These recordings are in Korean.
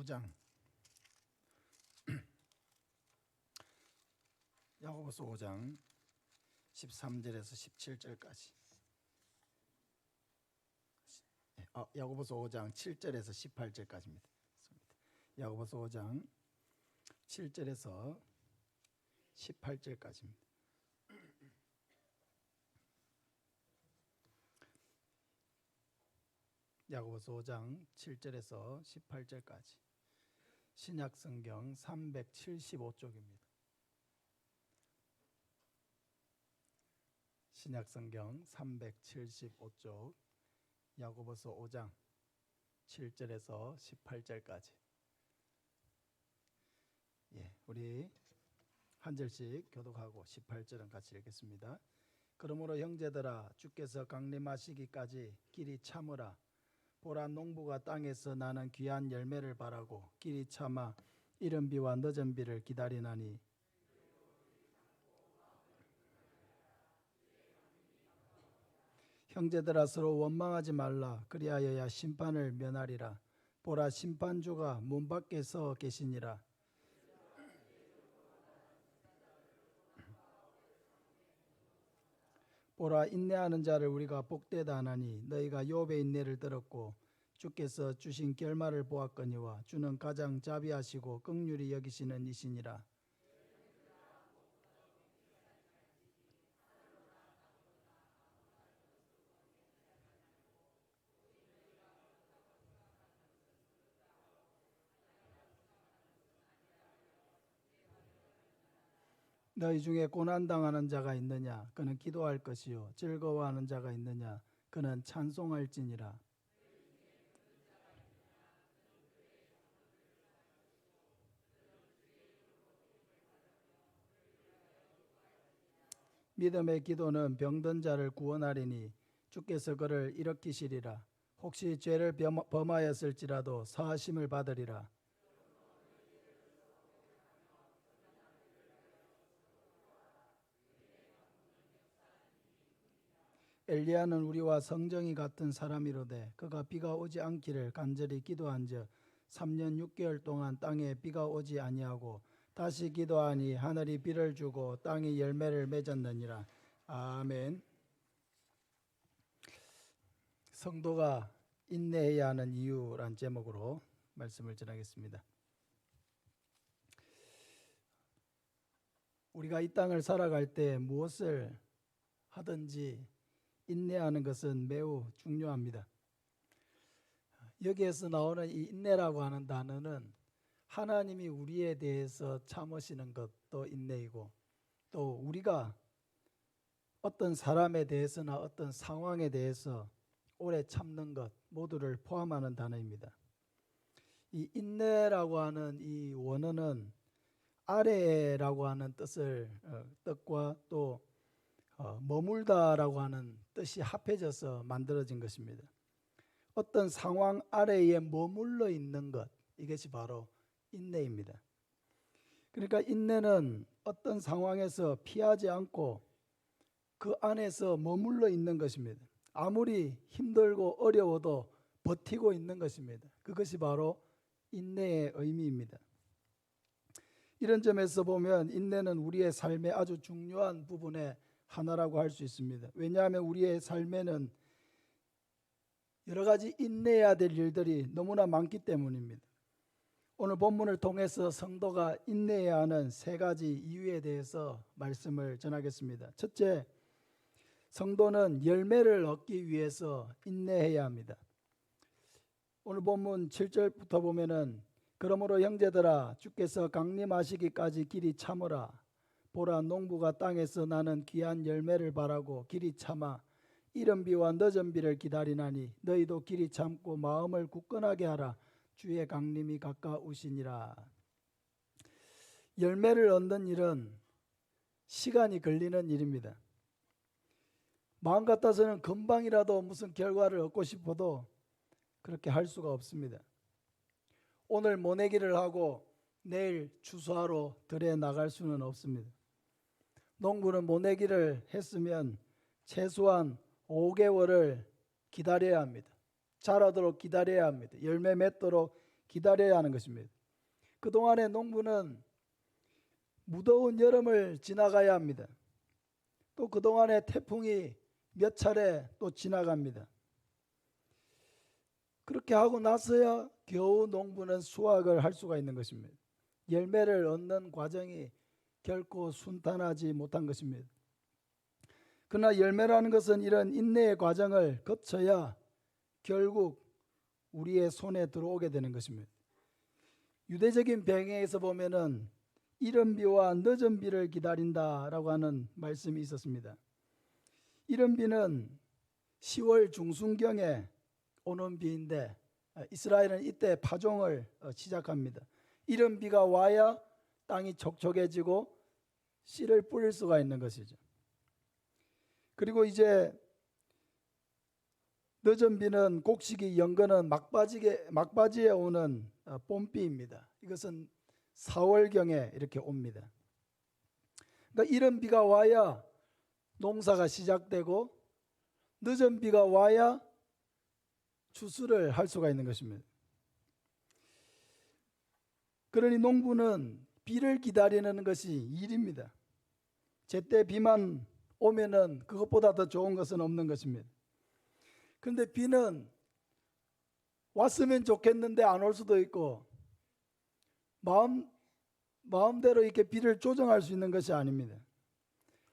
5장 야고보서 5장 13절에서 17절까지. 야고보서 5장 7절에서 18절까지입니다. 야고보서 5장 7절에서 18절까지입니다. 야고보서 5장 7절에서 18절까지. 신약성경 375쪽입니다. 신약성경 375쪽 야고보서 5장 7절에서 18절까지. 우리 한 절씩 교독하고 18절은 같이 읽겠습니다. 그러므로 형제들아, 주께서 강림하시기까지 길이 참으라. 보라, 농부가 땅에서 나는 귀한 열매를 바라고 길이 참아 이른 비와 늦은 비를 기다리나니 형제들아, 서로 원망하지 말라. 그리하여야 심판을 면하리라. 보라, 심판주가 문 밖에 서 계시니라. 보라, 인내하는 자를 우리가 복되다 하나니 너희가 욥의 인내를 들었고 주께서 주신 결말을 보았거니와 주는 가장 자비하시고 긍휼히 여기시는 이시니라. 너희 중에 고난당하는 자가 있느냐? 그는 기도할 것이요. 즐거워하는 자가 있느냐? 그는 찬송할지니라. 믿음의 기도는 병든 자를 구원하리니 주께서 그를 일으키시리라. 혹시 죄를 범하였을지라도 사하심을 받으리라. 엘리야는 우리와 성정이 같은 사람이로되 그가 비가 오지 않기를 간절히 기도한즉 3년 6개월 동안 땅에 비가 오지 아니하고 다시 기도하니 하늘이 비를 주고 땅이 열매를 맺었느니라. 아멘. 성도가 인내해야 하는 이유란 제목으로 말씀을 전하겠습니다. 우리가 이 땅을 살아갈 때 무엇을 하든지 인내하는 것은 매우 중요합니다. 여기에서 나오는 이 인내라고 하는 단어는 하나님이 우리에 대해서 참으시는 것도 인내이고, 또 우리가 어떤 사람에 대해서나 어떤 상황에 대해서 오래 참는 것 모두를 포함하는 단어입니다. 이 인내라고 하는 이 원어는 아래라고 하는 뜻과 또 머물다라고 하는 뜻이 합해져서 만들어진 것입니다. 어떤 상황 아래에 머물러 있는 것, 이것이 바로 인내입니다. 그러니까 인내는 어떤 상황에서 피하지 않고 그 안에서 머물러 있는 것입니다. 아무리 힘들고 어려워도 버티고 있는 것입니다. 그것이 바로 인내의 의미입니다. 이런 점에서 보면 인내는 우리의 삶의 아주 중요한 부분의 하나라고 할 수 있습니다. 왜냐하면 우리의 삶에는 여러 가지 인내해야 될 일들이 너무나 많기 때문입니다. 오늘 본문을 통해서 성도가 인내해야 하는 3가지 이유에 대해서 말씀을 전하겠습니다. 첫째, 성도는 열매를 얻기 위해서 인내해야 합니다. 오늘 본문 7절부터 보면은 그러므로 형제들아, 주께서 강림하시기까지 길이 참으라. 보라, 농부가 땅에서 나는 귀한 열매를 바라고 길이 참아 이른 비와 늦은 비를 기다리나니 너희도 길이 참고 마음을 굳건하게 하라. 주의 강림이 가까우시니라. 열매를 얻는 일은 시간이 걸리는 일입니다. 마음 같아서는 금방이라도 무슨 결과를 얻고 싶어도 그렇게 할 수가 없습니다. 오늘 모내기를 하고 내일 추수하러 들에 나갈 수는 없습니다. 농부는 모내기를 했으면 최소한 5개월을 기다려야 합니다. 자라도록 기다려야 합니다. 열매 맺도록 기다려야 하는 것입니다. 그동안의 농부는 무더운 여름을 지나가야 합니다. 또 그동안의 태풍이 몇 차례 또 지나갑니다. 그렇게 하고 나서야 겨우 농부는 수확을 할 수가 있는 것입니다. 열매를 얻는 과정이 결코 순탄하지 못한 것입니다. 그러나 열매라는 것은 이런 인내의 과정을 거쳐야 결국 우리의 손에 들어오게 되는 것입니다. 유대적인 배경에서 보면은 이른 비와 늦은 비를 기다린다라고 하는 말씀이 있었습니다. 이른 비는 10월 중순경에 오는 비인데 이스라엘은 이때 파종을 시작합니다. 이른 비가 와야 땅이 촉촉해지고 씨를 뿌릴 수가 있는 것이죠. 그리고 이제 늦은 비는 곡식이 연거는 막바지에 오는 봄비입니다. 이것은 4월경에 이렇게 옵니다. 그러니까 이른 비가 와야 농사가 시작되고 늦은 비가 와야 추수를 할 수가 있는 것입니다. 그러니 농부는 비를 기다리는 것이 일입니다. 제때 비만 오면은 그것보다 더 좋은 것은 없는 것입니다. 그런데 비는 왔으면 좋겠는데 안 올 수도 있고 마음대로 이렇게 비를 조정할 수 있는 것이 아닙니다.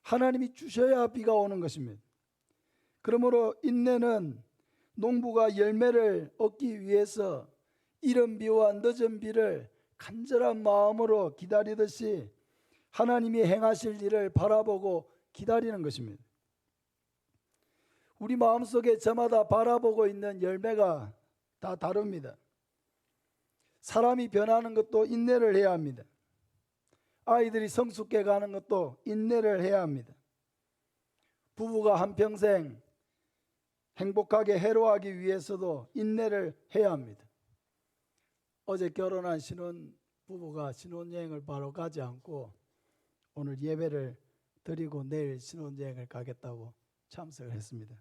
하나님이 주셔야 비가 오는 것입니다. 그러므로 인내는 농부가 열매를 얻기 위해서 이른 비와 늦은 비를 간절한 마음으로 기다리듯이 하나님이 행하실 일을 바라보고 기다리는 것입니다. 우리 마음속에 저마다 바라보고 있는 열매가 다 다릅니다. 사람이 변하는 것도 인내를 해야 합니다. 아이들이 성숙해 가는 것도 인내를 해야 합니다. 부부가 한평생 행복하게 해로하기 위해서도 인내를 해야 합니다. 어제 결혼한 신혼부부가 신혼여행을 바로 가지 않고 오늘 예배를 드리고 내일 신혼여행을 가겠다고 참석을 했습니다.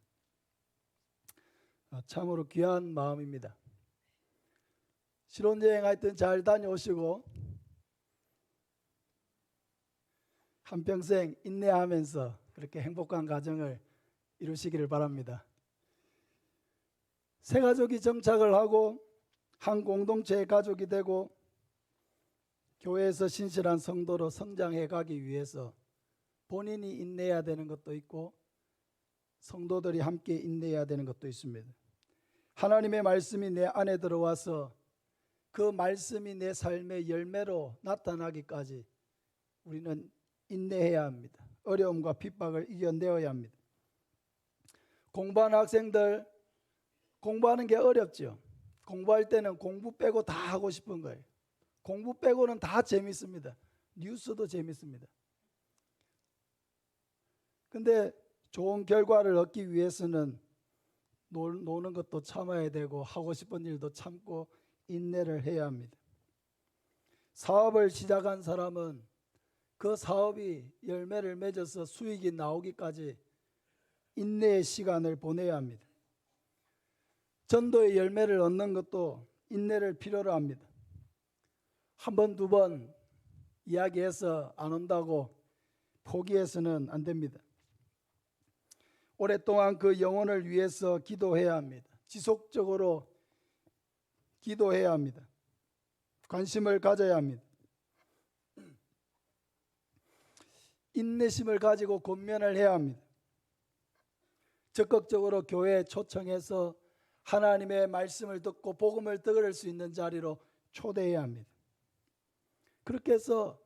참으로 귀한 마음입니다. 신혼여행 하여튼 잘 다녀오시고 한평생 인내하면서 그렇게 행복한 가정을 이루시기를 바랍니다. 새 가족이 정착을 하고 한 공동체의 가족이 되고 교회에서 신실한 성도로 성장해 가기 위해서 본인이 인내해야 되는 것도 있고 성도들이 함께 인내해야 되는 것도 있습니다. 하나님의 말씀이 내 안에 들어와서 그 말씀이 내 삶의 열매로 나타나기까지 우리는 인내해야 합니다. 어려움과 핍박을 이겨내어야 합니다. 공부하는 학생들 공부하는 게 어렵죠. 공부할 때는 공부 빼고 다 하고 싶은 거예요. 공부 빼고는 다 재밌습니다. 뉴스도 재밌습니다. 근데 좋은 결과를 얻기 위해서는 노는 것도 참아야 되고 하고 싶은 일도 참고 인내를 해야 합니다. 사업을 시작한 사람은 그 사업이 열매를 맺어서 수익이 나오기까지 인내의 시간을 보내야 합니다. 전도의 열매를 얻는 것도 인내를 필요로 합니다. 한 번, 두 번 이야기해서 안 온다고 포기해서는 안 됩니다. 오랫동안 그 영혼을 위해서 기도해야 합니다. 지속적으로 기도해야 합니다. 관심을 가져야 합니다. 인내심을 가지고 권면을 해야 합니다. 적극적으로 교회에 초청해서 하나님의 말씀을 듣고 복음을 들을 수 있는 자리로 초대해야 합니다. 그렇게 해서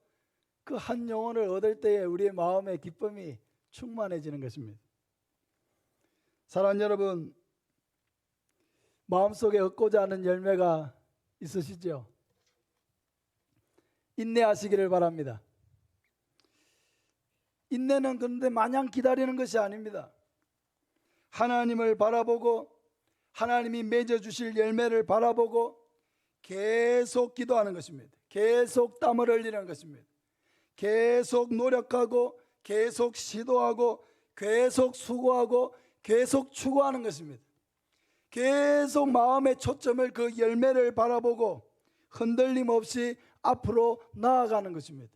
그 한 영혼을 얻을 때에 우리의 마음의 기쁨이 충만해지는 것입니다. 사랑하는 여러분, 마음속에 얻고자 하는 열매가 있으시죠? 인내하시기를 바랍니다. 인내는 그런데 마냥 기다리는 것이 아닙니다. 하나님을 바라보고 하나님이 맺어주실 열매를 바라보고 계속 기도하는 것입니다. 계속 땀을 흘리는 것입니다. 계속 노력하고 계속 시도하고 계속 수고하고 계속 추구하는 것입니다. 계속 마음의 초점을 그 열매를 바라보고 흔들림 없이 앞으로 나아가는 것입니다.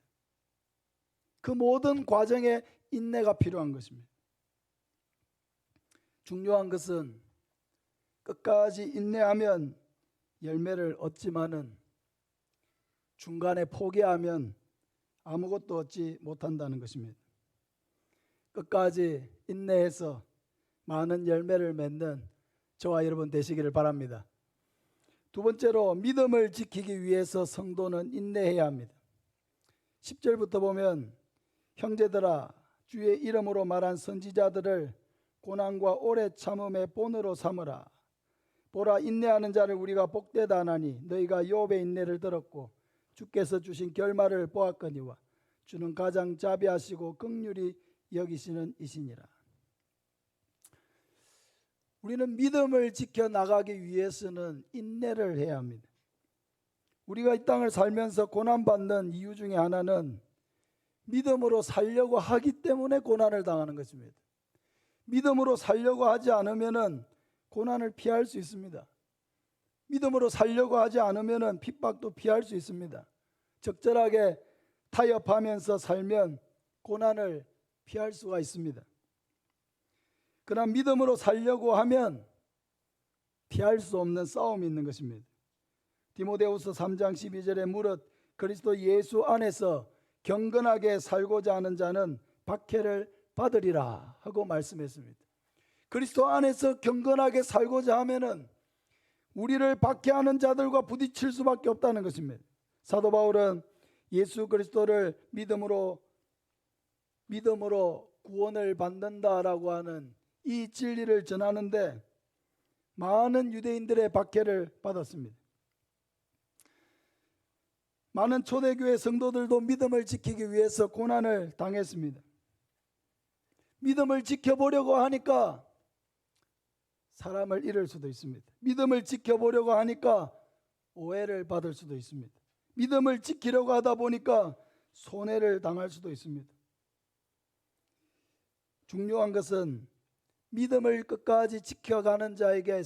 그 모든 과정에 인내가 필요한 것입니다. 중요한 것은 끝까지 인내하면 열매를 얻지만은 중간에 포기하면 아무것도 얻지 못한다는 것입니다. 끝까지 인내해서 많은 열매를 맺는 저와 여러분 되시기를 바랍니다. 두 번째로 믿음을 지키기 위해서 성도는 인내해야 합니다. 10절부터 보면 형제들아 주의 이름으로 말한 선지자들을 고난과 오래 참음의 본으로 삼으라. 보라 인내하는 자를 우리가 복되다 하나니 너희가 욥의 인내를 들었고 주께서 주신 결말을 보았거니와 주는 가장 자비하시고 긍휼히 여기시는 이시니라. 우리는 믿음을 지켜나가기 위해서는 인내를 해야 합니다. 우리가 이 땅을 살면서 고난받는 이유 중에 하나는 믿음으로 살려고 하기 때문에 고난을 당하는 것입니다. 믿음으로 살려고 하지 않으면 고난을 피할 수 있습니다. 믿음으로 살려고 하지 않으면 핍박도 피할 수 있습니다. 적절하게 타협하면서 살면 고난을 피할 수가 있습니다. 그러나 믿음으로 살려고 하면 피할 수 없는 싸움이 있는 것입니다. 디모데후서 3장 12절에 무릇 그리스도 예수 안에서 경건하게 살고자 하는 자는 박해를 받으리라 하고 말씀했습니다. 그리스도 안에서 경건하게 살고자 하면은 우리를 박해하는 자들과 부딪힐 수밖에 없다는 것입니다. 사도 바울은 예수 그리스도를 믿음으로 구원을 받는다라고 하는 이 진리를 전하는데 많은 유대인들의 박해를 받았습니다. 많은 초대교회 성도들도 믿음을 지키기 위해서 고난을 당했습니다. 믿음을 지켜보려고 하니까 사람을 잃을 수도 있습니다. 믿음을 지켜보려고 하니까 오해를 받을 수도 있습니다. 믿음을 지키려고 하다 보니까 손해를 당할 수도 있습니다. 중요한 것은 믿음을 끝까지 지켜가는 자에게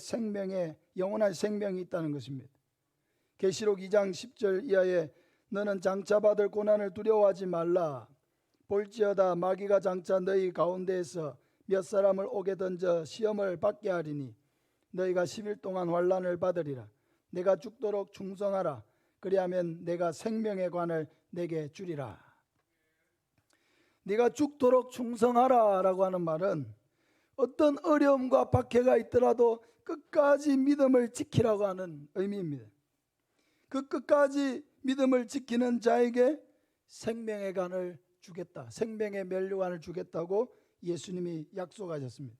영원한 생명이 있다는 것입니다. 계시록 2장 10절 이하에 너는 장차 받을 고난을 두려워하지 말라. 볼지어다 마귀가 장차 너희 가운데에서 몇 사람을 오게 던져 시험을 받게 하리니 너희가 10일 동안 환난을 받으리라. 내가 죽도록 충성하라. 그리하면 내가 생명의 관을 내게 주리라. 네가 죽도록 충성하라 라고 하는 말은 어떤 어려움과 박해가 있더라도 끝까지 믿음을 지키라고 하는 의미입니다. 그 끝까지 믿음을 지키는 자에게 생명의 관을 주겠다. 생명의 면류관을 주겠다고 예수님이 약속하셨습니다.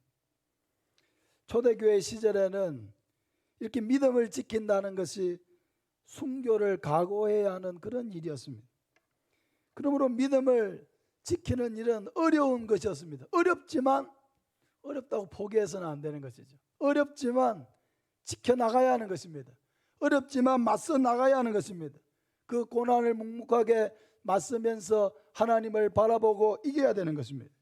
초대교회 시절에는 이렇게 믿음을 지킨다는 것이 순교를 각오해야 하는 그런 일이었습니다. 그러므로 믿음을 지키는 일은 어려운 것이었습니다. 어렵다고 포기해서는 안 되는 것이죠. 어렵지만 지켜나가야 하는 것입니다. 어렵지만 맞서 나가야 하는 것입니다. 그 고난을 묵묵하게 맞서면서 하나님을 바라보고 이겨야 되는 것입니다.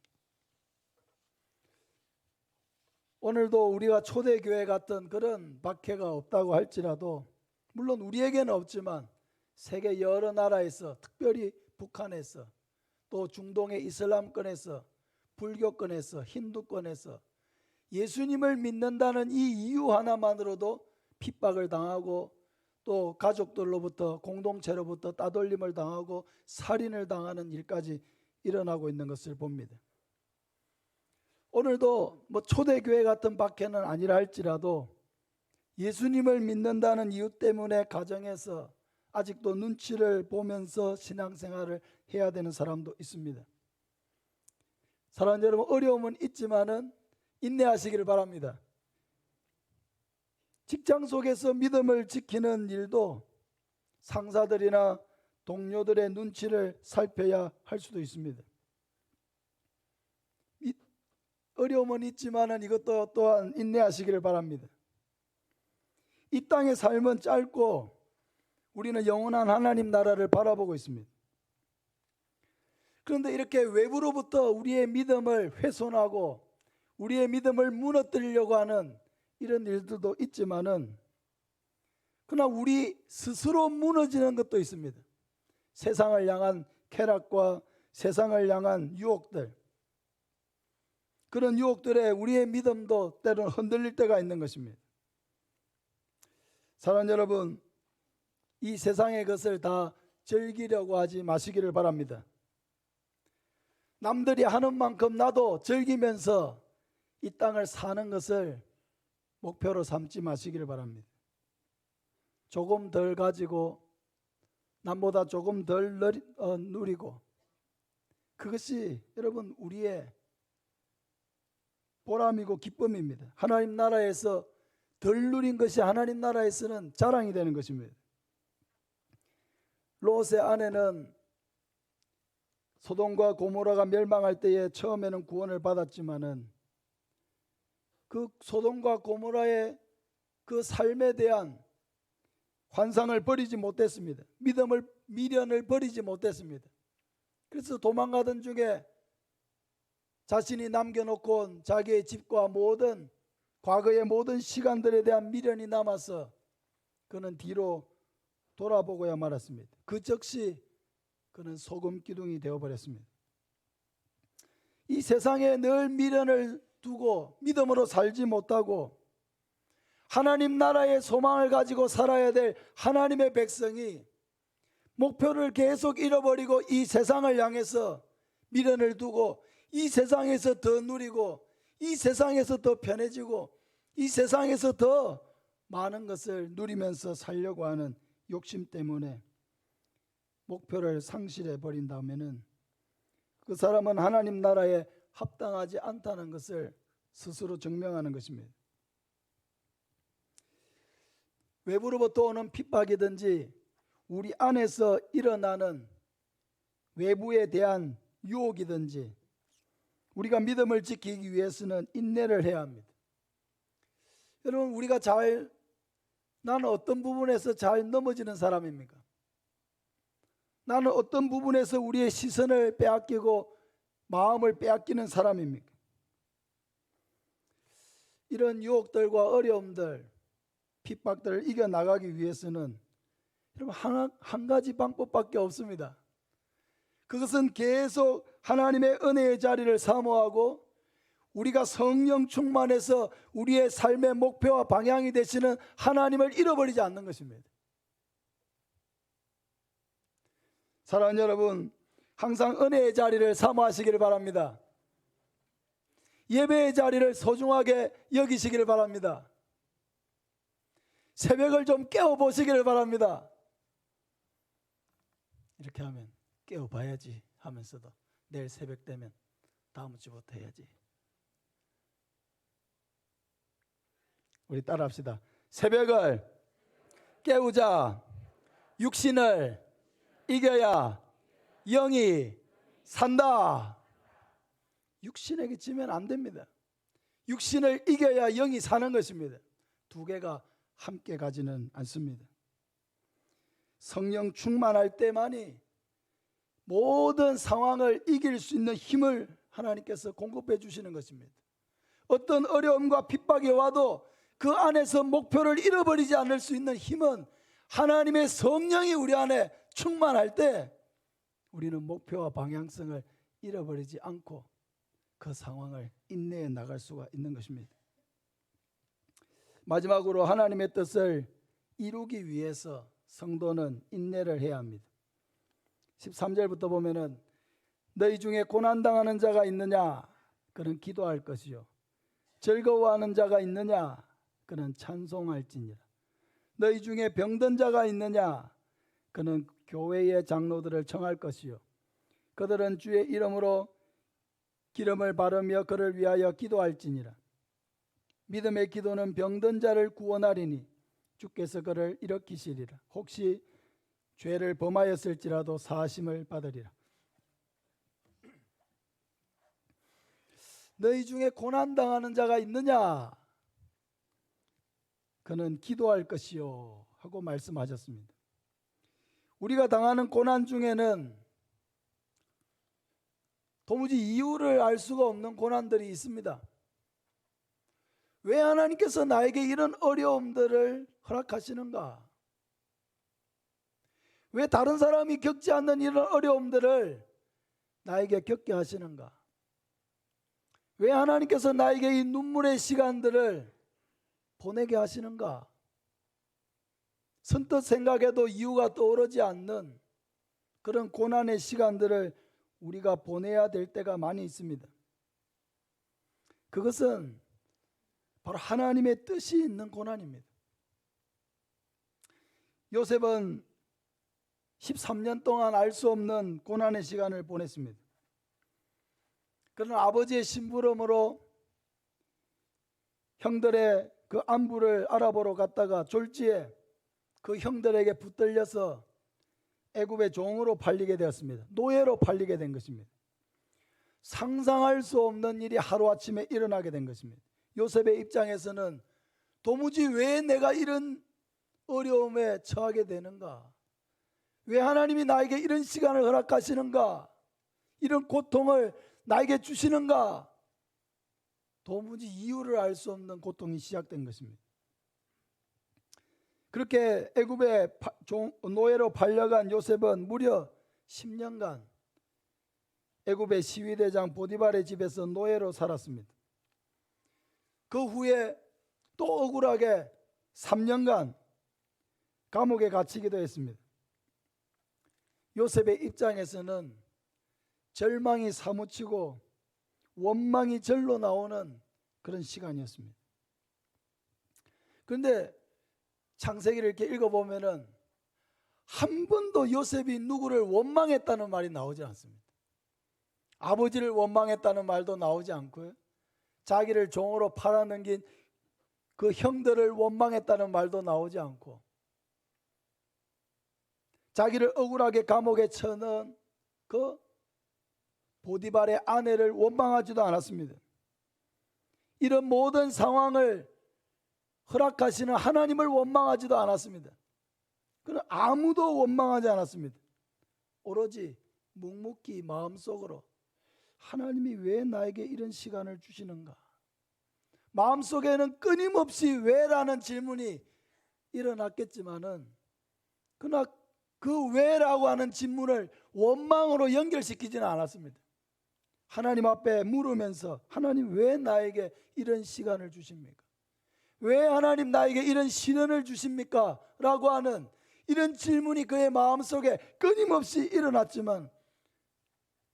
오늘도 우리가 초대교회 같은 그런 박해가 없다고 할지라도 물론 우리에게는 없지만 세계 여러 나라에서 특별히 북한에서 또 중동의 이슬람권에서 불교권에서 힌두권에서 예수님을 믿는다는 이 이유 하나만으로도 핍박을 당하고 또 가족들로부터 공동체로부터 따돌림을 당하고 살인을 당하는 일까지 일어나고 있는 것을 봅니다. 오늘도 초대교회 같은 박해는 아니라 할지라도 예수님을 믿는다는 이유 때문에 가정에서 아직도 눈치를 보면서 신앙생활을 해야 되는 사람도 있습니다. 사랑하는 여러분, 어려움은 있지만은 인내하시기를 바랍니다. 직장 속에서 믿음을 지키는 일도 상사들이나 동료들의 눈치를 살펴야 할 수도 있습니다. 어려움은 있지만은 이것도 또한 인내하시기를 바랍니다. 이 땅의 삶은 짧고 우리는 영원한 하나님 나라를 바라보고 있습니다. 그런데 이렇게 외부로부터 우리의 믿음을 훼손하고 우리의 믿음을 무너뜨리려고 하는 이런 일들도 있지만은 그러나 우리 스스로 무너지는 것도 있습니다. 세상을 향한 쾌락과 세상을 향한 유혹들, 그런 유혹들에 우리의 믿음도 때로는 흔들릴 때가 있는 것입니다. 사랑하는 여러분, 이 세상의 것을 다 즐기려고 하지 마시기를 바랍니다. 남들이 하는 만큼 나도 즐기면서 이 땅을 사는 것을 목표로 삼지 마시기를 바랍니다. 조금 덜 가지고 남보다 조금 덜 누리고, 그것이 여러분 우리의 보람이고 기쁨입니다. 하나님 나라에서 덜 누린 것이 하나님 나라에서는 자랑이 되는 것입니다. 롯의 아내는 소돔과 고모라가 멸망할 때에 처음에는 구원을 받았지만은 그 소돔과 고모라의 그 삶에 대한 환상을 버리지 못했습니다. 미련을 버리지 못했습니다. 그래서 도망가던 중에 자신이 남겨놓고 온 자기의 집과 모든 과거의 모든 시간들에 대한 미련이 남아서 그는 뒤로 돌아보고야 말았습니다. 그 즉시 그는 소금 기둥이 되어버렸습니다. 이 세상에 늘 미련을 두고 믿음으로 살지 못하고 하나님 나라의 소망을 가지고 살아야 될 하나님의 백성이 목표를 계속 잃어버리고 이 세상을 향해서 미련을 두고 이 세상에서 더 누리고 이 세상에서 더 편해지고 이 세상에서 더 많은 것을 누리면서 살려고 하는 욕심 때문에 목표를 상실해 버린다면은 그 사람은 하나님 나라에 합당하지 않다는 것을 스스로 증명하는 것입니다. 외부로부터 오는 핍박이든지 우리 안에서 일어나는 외부에 대한 유혹이든지 우리가 믿음을 지키기 위해서는 인내를 해야 합니다. 여러분, 우리가 나는 어떤 부분에서 잘 넘어지는 사람입니까? 나는 어떤 부분에서 우리의 시선을 빼앗기고 마음을 빼앗기는 사람입니까? 이런 유혹들과 어려움들, 핍박들을 이겨나가기 위해서는 여러분 한 가지 방법밖에 없습니다. 그것은 계속 하나님의 은혜의 자리를 사모하고 우리가 성령 충만해서 우리의 삶의 목표와 방향이 되시는 하나님을 잃어버리지 않는 것입니다. 사랑하는 여러분, 항상 은혜의 자리를 사모하시기를 바랍니다. 예배의 자리를 소중하게 여기시기를 바랍니다. 새벽을 좀 깨워보시기를 바랍니다. 이렇게 하면 깨워봐야지 하면서도 내일 새벽 되면 다음 주부터 해야지. 우리 따라합시다. 새벽을 깨우자. 육신을 이겨야 영이 산다. 육신에게 지면 안 됩니다. 육신을 이겨야 영이 사는 것입니다. 두 개가 함께 가지는 않습니다. 성령 충만할 때만이 모든 상황을 이길 수 있는 힘을 하나님께서 공급해 주시는 것입니다. 어떤 어려움과 핍박이 와도 그 안에서 목표를 잃어버리지 않을 수 있는 힘은 하나님의 성령이 우리 안에 충만할 때 우리는 목표와 방향성을 잃어버리지 않고 그 상황을 인내해 나갈 수가 있는 것입니다. 마지막으로 하나님의 뜻을 이루기 위해서 성도는 인내를 해야 합니다. 13절부터 보면은 너희 중에 고난당하는 자가 있느냐? 그는 기도할 것이요. 즐거워하는 자가 있느냐? 그는 찬송할지니라. 너희 중에 병든 자가 있느냐? 그는 교회의 장로들을 청할 것이요. 그들은 주의 이름으로 기름을 바르며 그를 위하여 기도할지니라. 믿음의 기도는 병든 자를 구원하리니 주께서 그를 일으키시리라. 혹시 죄를 범하였을지라도 사하심을 받으리라. 너희 중에 고난당하는 자가 있느냐? 그는 기도할 것이요 하고 말씀하셨습니다. 우리가 당하는 고난 중에는 도무지 이유를 알 수가 없는 고난들이 있습니다. 왜 하나님께서 나에게 이런 어려움들을 허락하시는가? 왜 다른 사람이 겪지 않는 이런 어려움들을 나에게 겪게 하시는가? 왜 하나님께서 나에게 이 눈물의 시간들을 보내게 하시는가? 선뜻 생각해도 이유가 떠오르지 않는 그런 고난의 시간들을 우리가 보내야 될 때가 많이 있습니다. 그것은 바로 하나님의 뜻이 있는 고난입니다. 요셉은 13년 동안 알 수 없는 고난의 시간을 보냈습니다. 그러나 아버지의 심부름으로 형들의 그 안부를 알아보러 갔다가 졸지에 그 형들에게 붙들려서 애굽의 종으로 팔리게 되었습니다. 노예로 팔리게 된 것입니다. 상상할 수 없는 일이 하루아침에 일어나게 된 것입니다. 요셉의 입장에서는 도무지 왜 내가 이런 어려움에 처하게 되는가? 왜 하나님이 나에게 이런 시간을 허락하시는가? 이런 고통을 나에게 주시는가? 도무지 이유를 알 수 없는 고통이 시작된 것입니다. 그렇게 애굽의 노예로 팔려간 요셉은 무려 10년간 애굽의 시위대장 보디발의 집에서 노예로 살았습니다. 그 후에 또 억울하게 3년간 감옥에 갇히기도 했습니다. 요셉의 입장에서는 절망이 사무치고 원망이 절로 나오는 그런 시간이었습니다. 그런데 창세기를 이렇게 읽어보면은 한 번도 요셉이 누구를 원망했다는 말이 나오지 않습니다. 아버지를 원망했다는 말도 나오지 않고요. 자기를 종으로 팔아넘긴 그 형들을 원망했다는 말도 나오지 않고, 자기를 억울하게 감옥에 쳐넣은 그 보디발의 아내를 원망하지도 않았습니다. 이런 모든 상황을 허락하시는 하나님을 원망하지도 않았습니다. 그는 아무도 원망하지 않았습니다. 오로지 묵묵히 마음속으로 하나님이 왜 나에게 이런 시간을 주시는가? 마음속에는 끊임없이 왜라는 질문이 일어났겠지만은 그러나 그 왜라고 하는 질문을 원망으로 연결시키지는 않았습니다. 하나님 앞에 물으면서 하나님 왜 나에게 이런 시간을 주십니까? 왜 하나님 나에게 이런 시련을 주십니까? 라고 하는 이런 질문이 그의 마음속에 끊임없이 일어났지만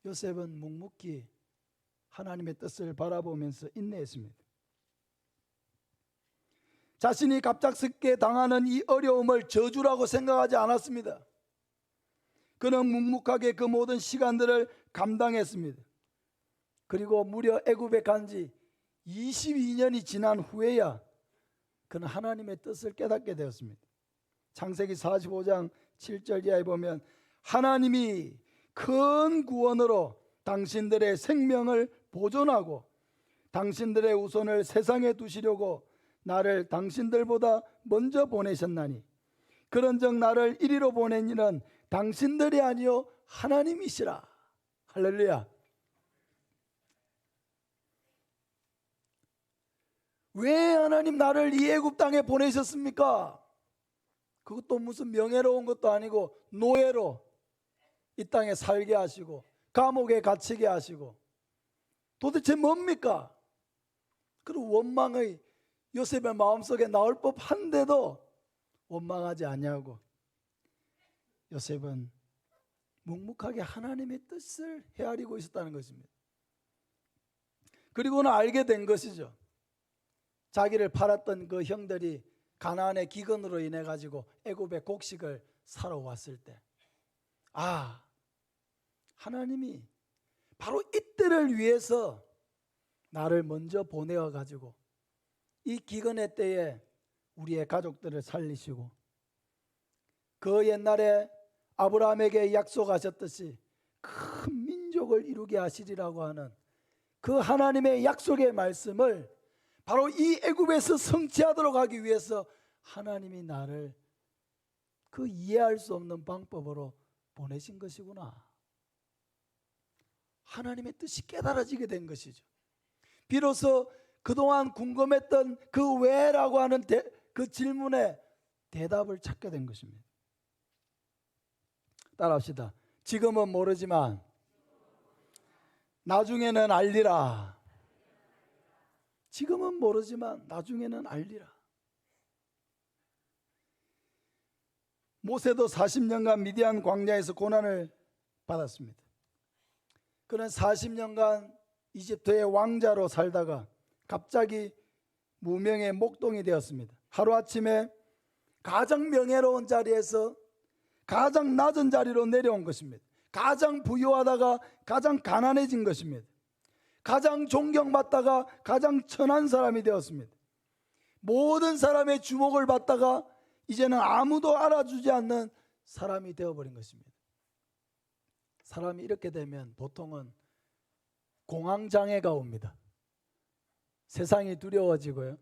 요셉은 묵묵히 하나님의 뜻을 바라보면서 인내했습니다. 자신이 갑작스럽게 당하는 이 어려움을 저주라고 생각하지 않았습니다. 그는 묵묵하게 그 모든 시간들을 감당했습니다. 그리고 무려 애굽에 간 지 22년이 지난 후에야 그는 하나님의 뜻을 깨닫게 되었습니다. 창세기 45장 7절 이하에 보면 하나님이 큰 구원으로 당신들의 생명을 보존하고 당신들의 우선을 세상에 두시려고 나를 당신들보다 먼저 보내셨나니 그런즉 나를 이리로 보낸 이는 당신들이 아니요 하나님이시라. 할렐루야. 왜 하나님 나를 이 애굽 땅에 보내셨습니까? 그것도 무슨 명예로운 것도 아니고 노예로 이 땅에 살게 하시고 감옥에 갇히게 하시고 도대체 뭡니까? 그런 원망의 요셉의 마음속에 나올 법한데도 원망하지 아니하고 요셉은 묵묵하게 하나님의 뜻을 헤아리고 있었다는 것입니다. 그리고는 알게 된 것이죠. 자기를 팔았던 그 형들이 가나안의 기근으로 인해 가지고 애굽의 곡식을 사러 왔을 때, 아, 하나님이 바로 이때를 위해서 나를 먼저 보내어 가지고 이 기근의 때에 우리의 가족들을 살리시고 그 옛날에 아브라함에게 약속하셨듯이 큰 민족을 이루게 하시리라고 하는 그 하나님의 약속의 말씀을 바로 이 애굽에서 성취하도록 하기 위해서 하나님이 나를 그 이해할 수 없는 방법으로 보내신 것이구나. 하나님의 뜻이 깨달아지게 된 것이죠. 비로소 그동안 궁금했던 그 왜라고 하는 그 질문에 대답을 찾게 된 것입니다. 따라합시다. 지금은 모르지만 나중에는 알리라. 지금은 모르지만 나중에는 알리라. 모세도 40년간 미디안 광야에서 고난을 받았습니다. 그는 40년간 이집트의 왕자로 살다가 갑자기 무명의 목동이 되었습니다. 하루아침에 가장 명예로운 자리에서 가장 낮은 자리로 내려온 것입니다. 가장 부유하다가 가장 가난해진 것입니다. 가장 존경받다가 가장 천한 사람이 되었습니다. 모든 사람의 주목을 받다가 이제는 아무도 알아주지 않는 사람이 되어버린 것입니다. 사람이 이렇게 되면 보통은 공황장애가 옵니다. 세상이 두려워지고요,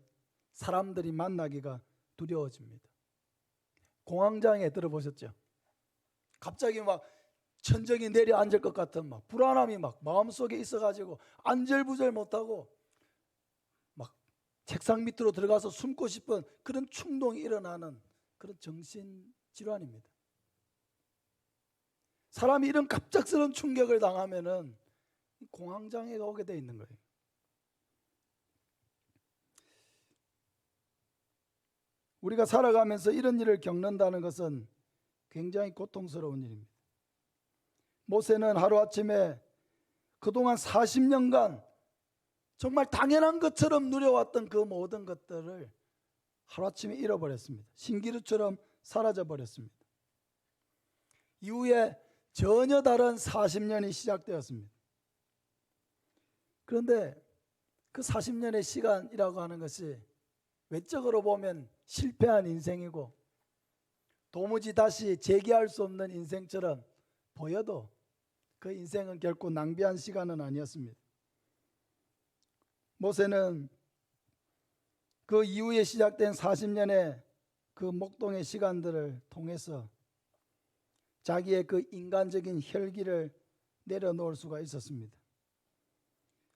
사람들이 만나기가 두려워집니다. 공황장애 들어보셨죠? 갑자기 막 천정이 내려앉을 것 같은 막 불안함이 막 마음속에 있어가지고 안절부절 못하고 막 책상 밑으로 들어가서 숨고 싶은 그런 충동이 일어나는 그런 정신질환입니다. 사람이 이런 갑작스러운 충격을 당하면은 공황장애가 오게 돼 있는 거예요. 우리가 살아가면서 이런 일을 겪는다는 것은 굉장히 고통스러운 일입니다. 모세는 하루아침에 그동안 40년간 정말 당연한 것처럼 누려왔던 그 모든 것들을 하루아침에 잃어버렸습니다. 신기루처럼 사라져버렸습니다. 이후에 전혀 다른 40년이 시작되었습니다. 그런데 그 40년의 시간이라고 하는 것이 외적으로 보면 실패한 인생이고 도무지 다시 재기할 수 없는 인생처럼 보여도 그 인생은 결코 낭비한 시간은 아니었습니다. 모세는 그 이후에 시작된 40년의 그 목동의 시간들을 통해서 자기의 그 인간적인 혈기를 내려놓을 수가 있었습니다.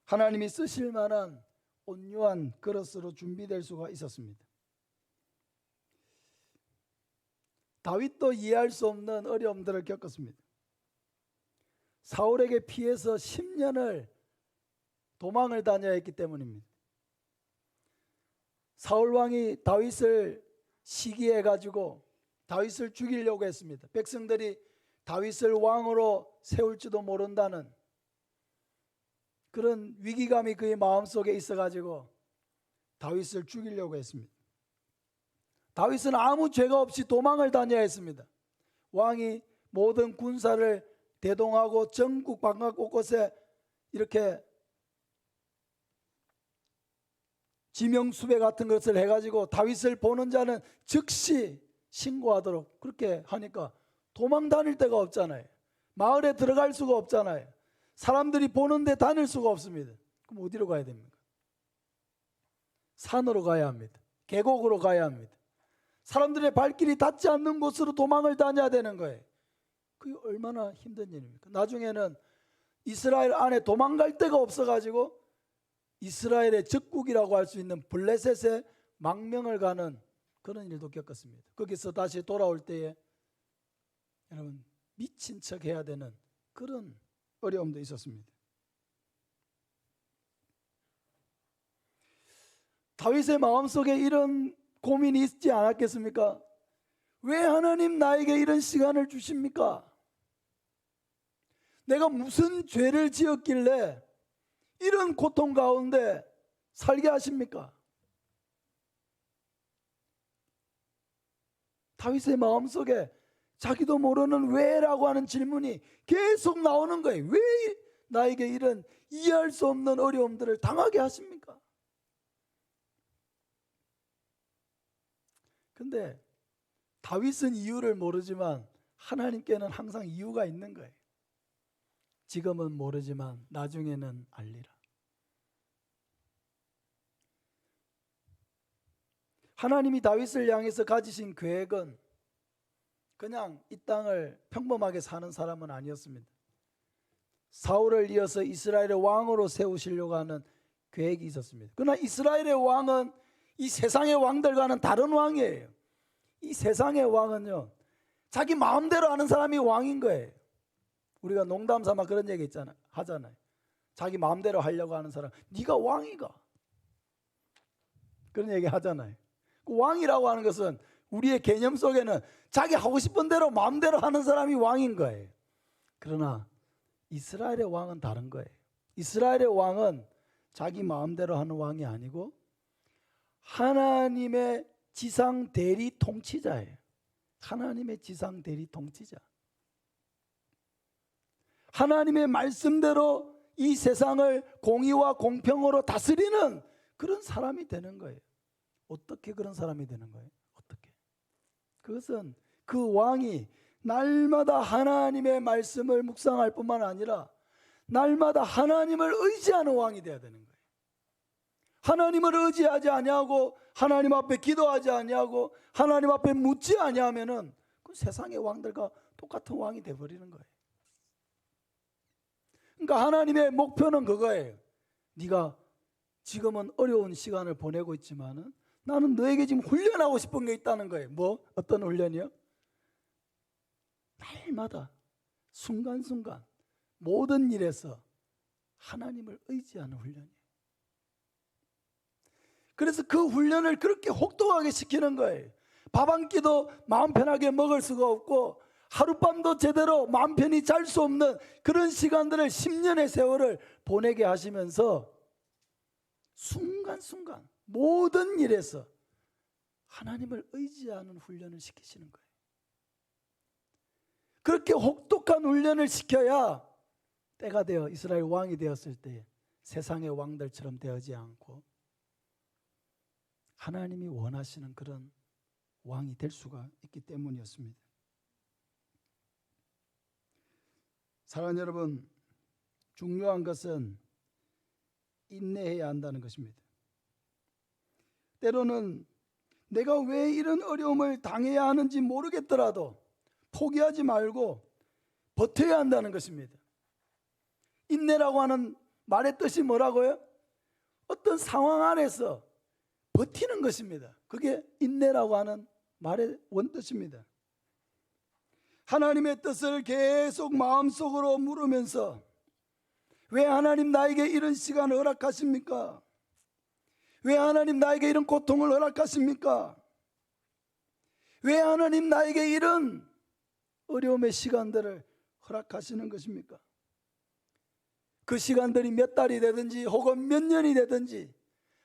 하나님이 쓰실 만한 온유한 그릇으로 준비될 수가 있었습니다. 다윗도 이해할 수 없는 어려움들을 겪었습니다. 사울에게 피해서 10년을 도망을 다녀야 했기 때문입니다. 사울 왕이 다윗을 시기해 가지고 다윗을 죽이려고 했습니다. 백성들이 다윗을 왕으로 세울지도 모른다는 그런 위기감이 그의 마음속에 있어 가지고 다윗을 죽이려고 했습니다. 다윗은 아무 죄가 없이 도망을 다녀야 했습니다. 왕이 모든 군사를 대동하고 전국 방각 곳곳에 이렇게 지명수배 같은 것을 해가지고 다윗을 보는 자는 즉시 신고하도록 그렇게 하니까 도망 다닐 데가 없잖아요. 마을에 들어갈 수가 없잖아요. 사람들이 보는데 다닐 수가 없습니다. 그럼 어디로 가야 됩니까? 산으로 가야 합니다. 계곡으로 가야 합니다. 사람들의 발길이 닿지 않는 곳으로 도망을 다녀야 되는 거예요. 그게 얼마나 힘든 일입니까? 나중에는 이스라엘 안에 도망갈 데가 없어가지고 이스라엘의 적국이라고 할 수 있는 블레셋의 망명을 가는 그런 일도 겪었습니다. 거기서 다시 돌아올 때에 여러분 미친 척 해야 되는 그런 어려움도 있었습니다. 다윗의 마음속에 이런 고민이 있지 않았겠습니까? 왜 하나님 나에게 이런 시간을 주십니까? 내가 무슨 죄를 지었길래 이런 고통 가운데 살게 하십니까? 다윗의 마음속에 자기도 모르는 왜라고 하는 질문이 계속 나오는 거예요. 왜 나에게 이런 이해할 수 없는 어려움들을 당하게 하십니까? 근데 다윗은 이유를 모르지만 하나님께는 항상 이유가 있는 거예요. 지금은 모르지만 나중에는 알리라. 하나님이 다윗을 향해서 가지신 계획은 그냥 이 땅을 평범하게 사는 사람은 아니었습니다. 사울을 이어서 이스라엘의 왕으로 세우시려고 하는 계획이 있었습니다. 그러나 이스라엘의 왕은 이 세상의 왕들과는 다른 왕이에요. 이 세상의 왕은요, 자기 마음대로 하는 사람이 왕인 거예요. 우리가 농담 삼아 그런 얘기 하잖아요. 자기 마음대로 하려고 하는 사람, 네가 왕이가. 그런 얘기 하잖아요. 그 왕이라고 하는 것은 우리의 개념 속에는 자기 하고 싶은 대로 마음대로 하는 사람이 왕인 거예요. 그러나 이스라엘의 왕은 다른 거예요. 이스라엘의 왕은 자기 마음대로 하는 왕이 아니고 하나님의 지상 대리 통치자예요. 하나님의 지상 대리 통치자. 하나님의 말씀대로 이 세상을 공의와 공평으로 다스리는 그런 사람이 되는 거예요. 어떻게 그런 사람이 되는 거예요? 어떻게? 그것은 그 왕이 날마다 하나님의 말씀을 묵상할 뿐만 아니라 날마다 하나님을 의지하는 왕이 되어야 되는 거예요. 하나님을 의지하지 아니하고 하나님 앞에 기도하지 아니하고 하나님 앞에 묻지 아니하면은 그 세상의 왕들과 똑같은 왕이 되어버리는 거예요. 그러니까 하나님의 목표는 그거예요. 네가 지금은 어려운 시간을 보내고 있지만은 나는 너에게 지금 훈련하고 싶은 게 있다는 거예요. 뭐? 어떤 훈련이요? 날마다 순간순간 모든 일에서 하나님을 의지하는 훈련이에요. 그래서 그 훈련을 그렇게 혹독하게 시키는 거예요. 밥 한 끼도 마음 편하게 먹을 수가 없고 하룻밤도 제대로 마음 편히 잘 수 없는 그런 시간들을 10년의 세월을 보내게 하시면서 순간순간 모든 일에서 하나님을 의지하는 훈련을 시키시는 거예요. 그렇게 혹독한 훈련을 시켜야 때가 되어 이스라엘 왕이 되었을 때 세상의 왕들처럼 되지 않고 하나님이 원하시는 그런 왕이 될 수가 있기 때문이었습니다. 사랑하는 여러분, 중요한 것은 인내해야 한다는 것입니다. 때로는 내가 왜 이런 어려움을 당해야 하는지 모르겠더라도 포기하지 말고 버텨야 한다는 것입니다. 인내라고 하는 말의 뜻이 뭐라고요? 어떤 상황 안에서 버티는 것입니다. 그게 인내라고 하는 말의 원뜻입니다. 하나님의 뜻을 계속 마음속으로 물으면서 왜 하나님 나에게 이런 시간을 허락하십니까? 왜 하나님 나에게 이런 고통을 허락하십니까? 왜 하나님 나에게 이런 어려움의 시간들을 허락하시는 것입니까? 그 시간들이 몇 달이 되든지 혹은 몇 년이 되든지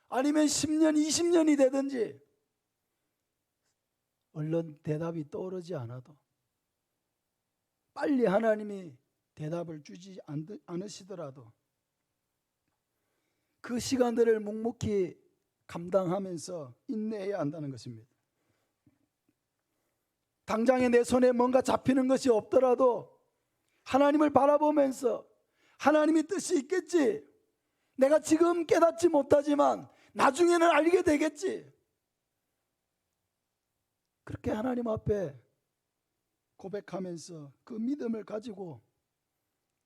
아니면 10년, 20년이 되든지 얼른 대답이 떠오르지 않아도 빨리 하나님이 대답을 주지 않으시더라도 그 시간들을 묵묵히 감당하면서 인내해야 한다는 것입니다. 당장에 내 손에 뭔가 잡히는 것이 없더라도 하나님을 바라보면서 하나님이 뜻이 있겠지. 내가 지금 깨닫지 못하지만 나중에는 알게 되겠지. 그렇게 하나님 앞에 고백하면서 그 믿음을 가지고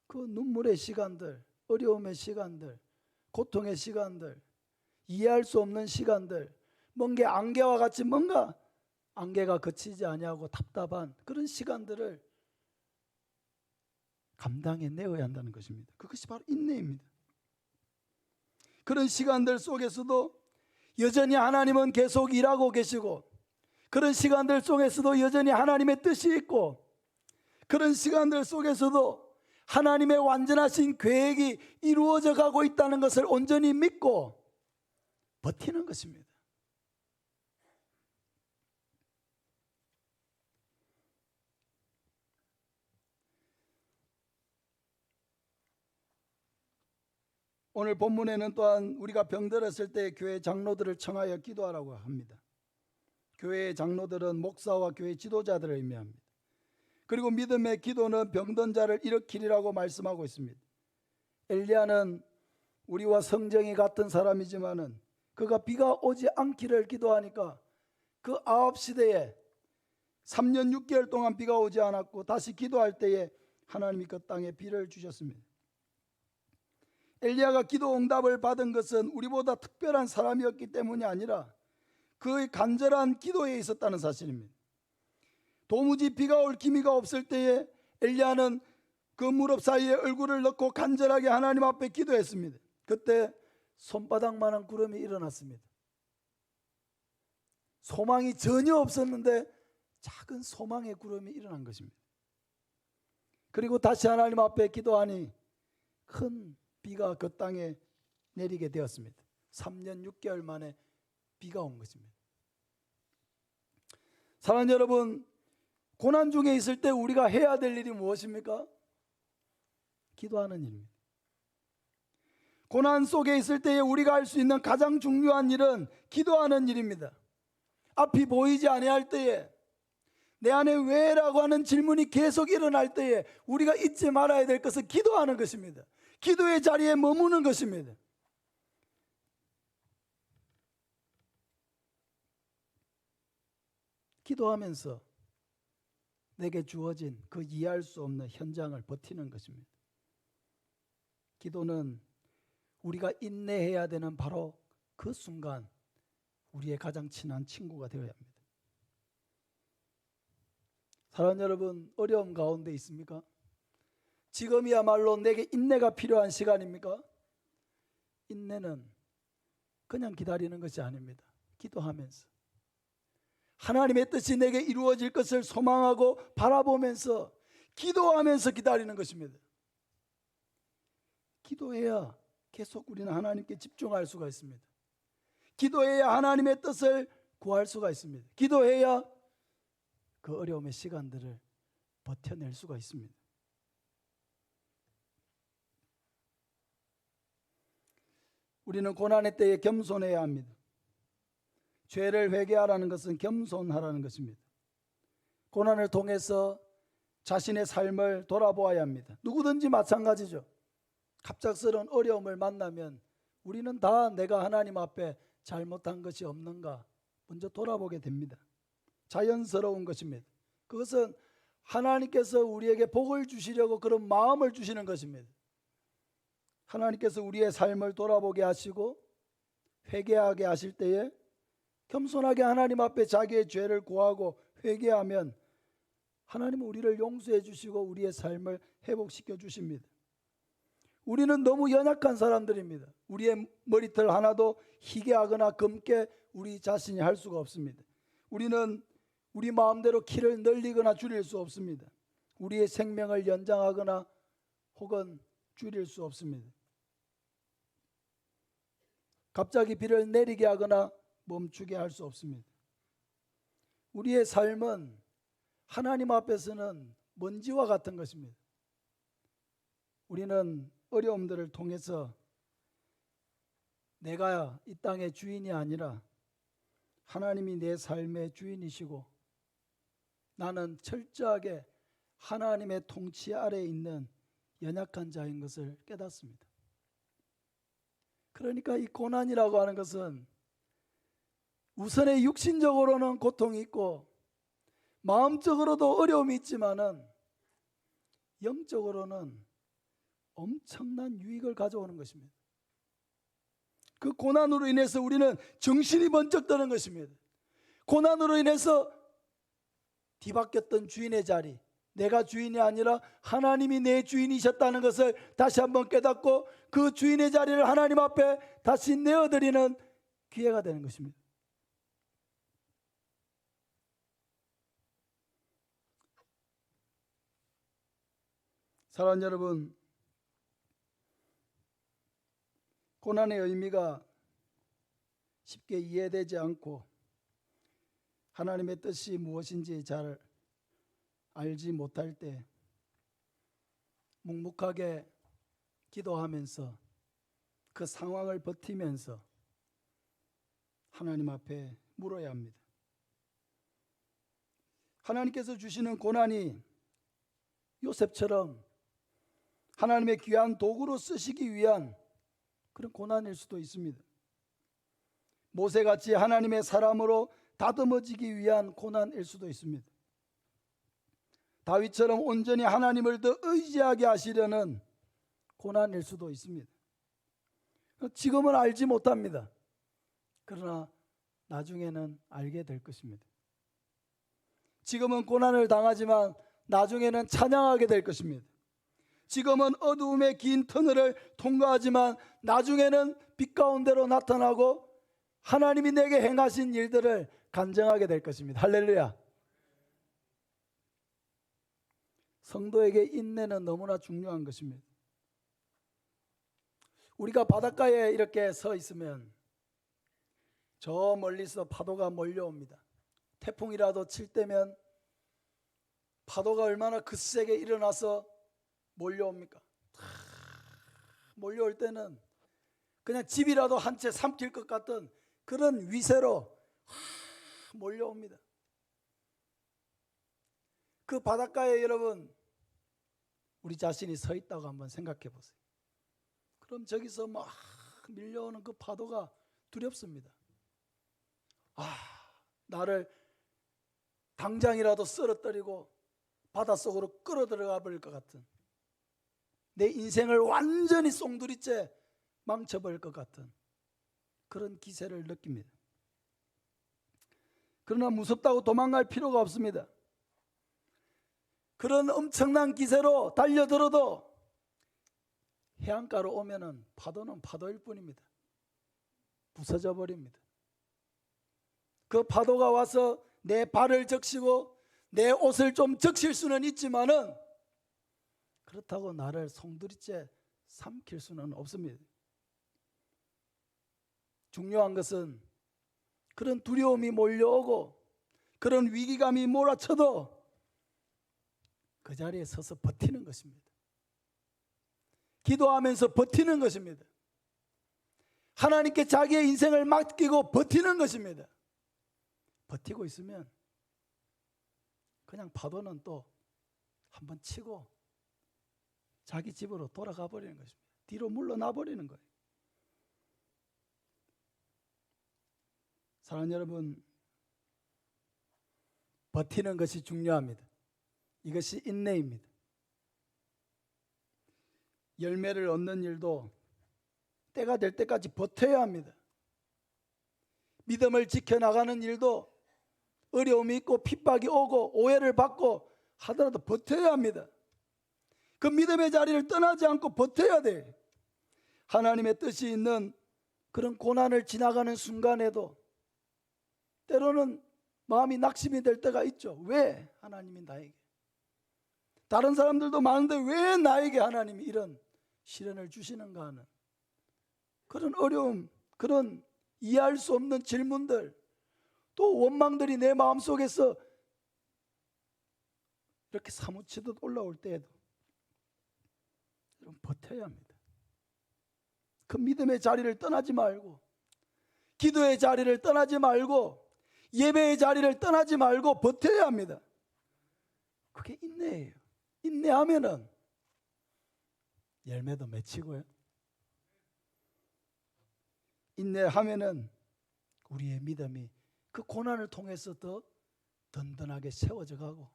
그 눈물의 시간들, 어려움의 시간들, 고통의 시간들, 이해할 수 없는 시간들, 뭔가 안개와 같이 뭔가 안개가 그치지 아니하고 답답한 그런 시간들을 감당해내어야 한다는 것입니다. 그것이 바로 인내입니다. 그런 시간들 속에서도 여전히 하나님은 계속 일하고 계시고 그런 시간들 속에서도 여전히 하나님의 뜻이 있고 그런 시간들 속에서도 하나님의 완전하신 계획이 이루어져 가고 있다는 것을 온전히 믿고 버티는 것입니다. 오늘 본문에는 또한 우리가 병들었을 때 교회 장로들을 청하여 기도하라고 합니다. 교회의 장로들은 목사와 교회 지도자들을 의미합니다. 그리고 믿음의 기도는 병든 자를 일으키리라고 말씀하고 있습니다. 엘리야는 우리와 성정이 같은 사람이지만은 그가 비가 오지 않기를 기도하니까 그 아합 시대에 3년 6개월 동안 비가 오지 않았고 다시 기도할 때에 하나님이 그 땅에 비를 주셨습니다. 엘리야가 기도 응답을 받은 것은 우리보다 특별한 사람이었기 때문이 아니라 그의 간절한 기도에 있었다는 사실입니다. 도무지 비가 올 기미가 없을 때에 엘리야는 그 무릎 사이에 얼굴을 넣고 간절하게 하나님 앞에 기도했습니다. 그때 손바닥만한 구름이 일어났습니다. 소망이 전혀 없었는데 작은 소망의 구름이 일어난 것입니다. 그리고 다시 하나님 앞에 기도하니 큰 비가 그 땅에 내리게 되었습니다. 3년 6개월 만에 비가 온 것입니다. 사랑하는 여러분, 고난 중에 있을 때 우리가 해야 될 일이 무엇입니까? 기도하는 일입니다. 고난 속에 있을 때에 우리가 할 수 있는 가장 중요한 일은 기도하는 일입니다. 앞이 보이지 아니할 때에, 내 안에 왜라고 하는 질문이 계속 일어날 때에 우리가 잊지 말아야 될 것은 기도하는 것입니다. 기도의 자리에 머무는 것입니다. 기도하면서 내게 주어진 그 이해할 수 없는 현장을 버티는 것입니다. 기도는 우리가 인내해야 되는 바로 그 순간 우리의 가장 친한 친구가 되어야 합니다. 사랑하는 여러분, 어려움 가운데 있습니까? 지금이야말로 내게 인내가 필요한 시간입니까? 인내는 그냥 기다리는 것이 아닙니다. 기도하면서 하나님의 뜻이 내게 이루어질 것을 소망하고 바라보면서 기도하면서 기다리는 것입니다. 기도해야 계속 우리는 하나님께 집중할 수가 있습니다. 기도해야 하나님의 뜻을 구할 수가 있습니다. 기도해야 그 어려움의 시간들을 버텨낼 수가 있습니다. 우리는 고난의 때에 겸손해야 합니다. 죄를 회개하라는 것은 겸손하라는 것입니다. 고난을 통해서 자신의 삶을 돌아보아야 합니다. 누구든지 마찬가지죠. 갑작스러운 어려움을 만나면 우리는 다 내가 하나님 앞에 잘못한 것이 없는가 먼저 돌아보게 됩니다. 자연스러운 것입니다. 그것은 하나님께서 우리에게 복을 주시려고 그런 마음을 주시는 것입니다. 하나님께서 우리의 삶을 돌아보게 하시고 회개하게 하실 때에 겸손하게 하나님 앞에 자기의 죄를 구하고 회개하면 하나님은 우리를 용서해 주시고 우리의 삶을 회복시켜 주십니다. 우리는 너무 연약한 사람들입니다. 우리의 머리털 하나도 희게 하거나 검게 우리 자신이 할 수가 없습니다. 우리는 우리 마음대로 키를 늘리거나 줄일 수 없습니다. 우리의 생명을 연장하거나 혹은 줄일 수 없습니다. 갑자기 비를 내리게 하거나 멈추게 할 수 없습니다. 우리의 삶은 하나님 앞에서는 먼지와 같은 것입니다. 우리는 어려움들을 통해서 내가 이 땅의 주인이 아니라 하나님이 내 삶의 주인이시고 나는 철저하게 하나님의 통치 아래에 있는 연약한 자인 것을 깨닫습니다. 그러니까 이 고난이라고 하는 것은 우선에 육신적으로는 고통이 있고 마음적으로도 어려움이 있지만은 영적으로는 엄청난 유익을 가져오는 것입니다. 그 고난으로 인해서 우리는 정신이 번쩍 드는 것입니다. 고난으로 인해서 뒤바뀌었던 주인의 자리, 내가 주인이 아니라 하나님이 내 주인이셨다는 것을 다시 한번 깨닫고 그 주인의 자리를 하나님 앞에 다시 내어드리는 기회가 되는 것입니다. 사랑하는 여러분, 고난의 의미가 쉽게 이해되지 않고 하나님의 뜻이 무엇인지 잘 알지 못할 때 묵묵하게 기도하면서 그 상황을 버티면서 하나님 앞에 물어야 합니다. 하나님께서 주시는 고난이 요셉처럼 하나님의 귀한 도구로 쓰시기 위한 그런 고난일 수도 있습니다. 모세같이 하나님의 사람으로 다듬어지기 위한 고난일 수도 있습니다. 다윗처럼 온전히 하나님을 더 의지하게 하시려는 고난일 수도 있습니다. 지금은 알지 못합니다. 그러나 나중에는 알게 될 것입니다. 지금은 고난을 당하지만 나중에는 찬양하게 될 것입니다. 지금은 어두움의 긴 터널을 통과하지만 나중에는 빛 가운데로 나타나고 하나님이 내게 행하신 일들을 간증하게 될 것입니다. 할렐루야. 성도에게 인내는 너무나 중요한 것입니다. 우리가 바닷가에 이렇게 서 있으면 저 멀리서 파도가 몰려옵니다. 태풍이라도 칠 때면 파도가 얼마나 거세게 일어나서 몰려옵니까? 몰려올 때는 그냥 집이라도 한 채 삼킬 것 같은 그런 위세로 몰려옵니다. 그 바닷가에 여러분 우리 자신이 서 있다고 한번 생각해 보세요. 그럼 저기서 막 밀려오는 그 파도가 두렵습니다. 나를 당장이라도 쓰러뜨리고 바닷속으로 끌어들어가 버릴 것 같은, 내 인생을 완전히 송두리째 망쳐버릴 것 같은 그런 기세를 느낍니다. 그러나 무섭다고 도망갈 필요가 없습니다. 그런 엄청난 기세로 달려들어도 해안가로 오면은 파도는 파도일 뿐입니다. 부서져 버립니다. 그 파도가 와서 내 발을 적시고 내 옷을 좀 적실 수는 있지만은 그렇다고 나를 송두리째 삼킬 수는 없습니다. 중요한 것은 그런 두려움이 몰려오고 그런 위기감이 몰아쳐도 그 자리에 서서 버티는 것입니다. 기도하면서 버티는 것입니다. 하나님께 자기의 인생을 맡기고 버티는 것입니다. 버티고 있으면 그냥 파도는 또 한번 치고 자기 집으로 돌아가 버리는 것입니다. 뒤로 물러나 버리는 거예요. 사랑하는 여러분, 버티는 것이 중요합니다. 이것이 인내입니다. 열매를 얻는 일도 때가 될 때까지 버텨야 합니다. 믿음을 지켜나가는 일도 어려움이 있고 핍박이 오고 오해를 받고 하더라도 버텨야 합니다. 그 믿음의 자리를 떠나지 않고 버텨야 돼. 하나님의 뜻이 있는 그런 고난을 지나가는 순간에도 때로는 마음이 낙심이 될 때가 있죠. 왜 하나님이 나에게, 다른 사람들도 많은데 왜 나에게 하나님이 이런 시련을 주시는가 하는 그런 어려움, 그런 이해할 수 없는 질문들, 또 원망들이 내 마음속에서 이렇게 사무치듯 올라올 때에도 여러분 버텨야 합니다. 그 믿음의 자리를 떠나지 말고, 기도의 자리를 떠나지 말고, 예배의 자리를 떠나지 말고 버텨야 합니다. 그게 인내예요. 인내하면은 열매도 맺히고요. 인내하면은 우리의 믿음이 그 고난을 통해서 더 든든하게 세워져 가고,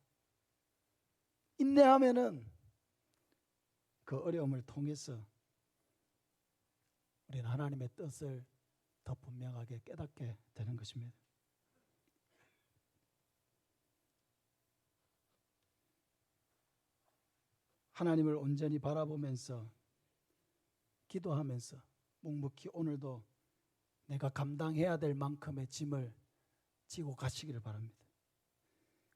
인내하면은 그 어려움을 통해서 우리는 하나님의 뜻을 더 분명하게 깨닫게 되는 것입니다. 하나님을 온전히 바라보면서 기도하면서 묵묵히 오늘도 내가 감당해야 될 만큼의 짐을 지고 가시기를 바랍니다.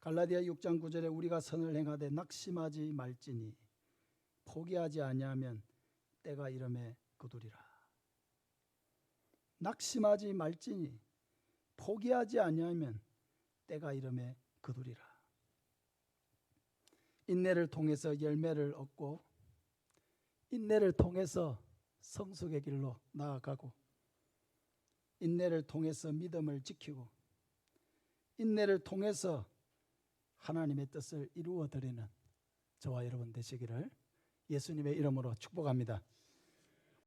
갈라디아 6장 9절에 우리가 선을 행하되 낙심하지 말지니 포기하지 아니하면 때가 이름에 거두리라. 낙심하지 말지니 포기하지 아니하면 때가 이름에 거두리라. 인내를 통해서 열매를 얻고, 인내를 통해서 성숙의 길로 나아가고, 인내를 통해서 믿음을 지키고, 인내를 통해서 하나님의 뜻을 이루어 드리는 저와 여러분 되시기를 예수님의 이름으로 축복합니다.